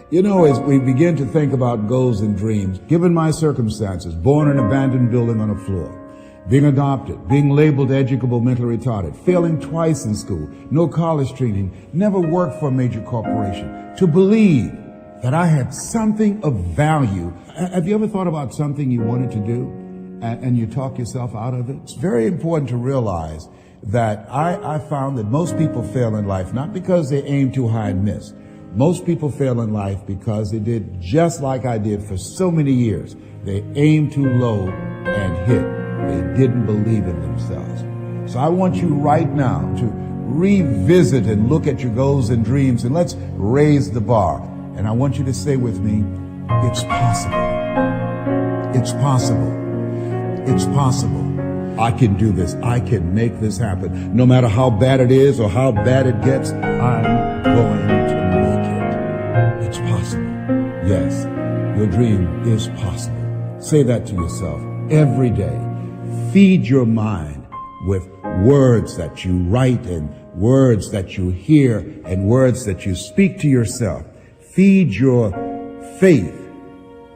You know, as we begin to think about goals and dreams, given my circumstances, born in an abandoned building on a floor, being adopted, being labeled educable mentally retarded, failing twice in school, no college training, never worked for a major corporation, to believe that I had something of value. Have you ever thought about something you wanted to do and you talk yourself out of it? It's very important to realize that I found that most people fail in life not because they aim too high and miss. Most people fail in life because they did just like I did for so many years. They aimed too low and hit. They didn't believe in themselves. So I want you right now to revisit and look at your goals and dreams, and let's raise the bar. And I want you to say with me, it's possible. It's possible. It's possible. I can do this. I can make this happen. No matter how bad it is or how bad it gets, I'm going to make it. It's possible. Yes, your dream is possible. Say that to yourself every day. Feed your mind with words that you write and words that you hear and words that you speak to yourself. Feed your faith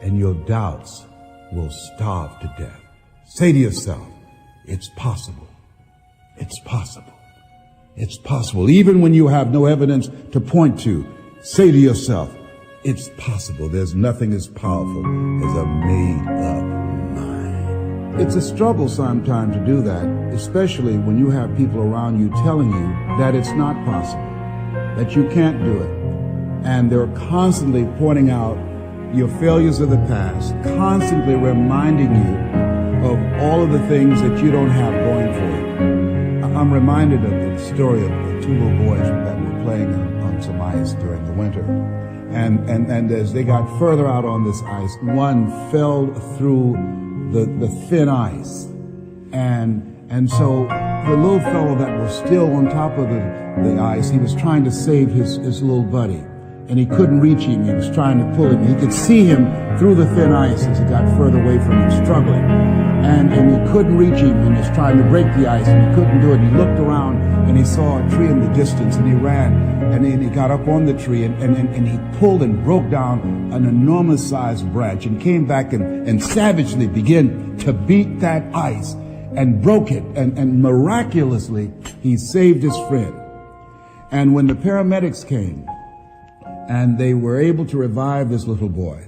and your doubts will starve to death. Say to yourself, it's possible. It's possible. It's possible. Even when you have no evidence to point to, say to yourself, it's possible. There's nothing as powerful as a made-up mind. It's a struggle sometimes to do that, especially when you have people around you telling you that it's not possible, that you can't do it. And they're constantly pointing out your failures of the past, constantly reminding you of all of the things that you don't have going for you. I'm reminded of the story of the two little boys that were playing on some ice during the winter. And as they got further out on this ice, one fell through the thin ice. And so the little fellow that was still on top of the ice, he was trying to save his little buddy. And he couldn't reach him. He was trying to pull him. He could see him through the thin ice as he got further away from him, struggling. And he couldn't reach him, and he was trying to break the ice, and he couldn't do it. He looked around, and he saw a tree in the distance, and he ran, and then he got up on the tree, and he pulled and broke down an enormous-sized branch, and came back and savagely began to beat that ice, and broke it, and miraculously, he saved his friend. And when the paramedics came, and they were able to revive this little boy,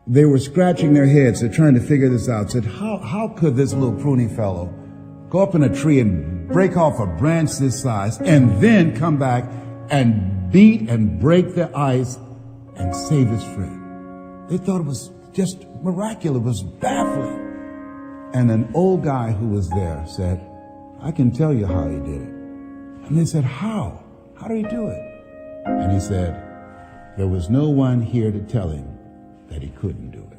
they were scratching their heads. They're trying to figure this out. Said, how could this little pruny fellow go up in a tree and break off a branch this size and then come back and beat and break the ice and save his friend? They thought it was just miraculous. It was baffling. And an old guy who was there said, I can tell you how he did it. And they said, how? How did he do it? And he said, there was no one here to tell him that he couldn't do it.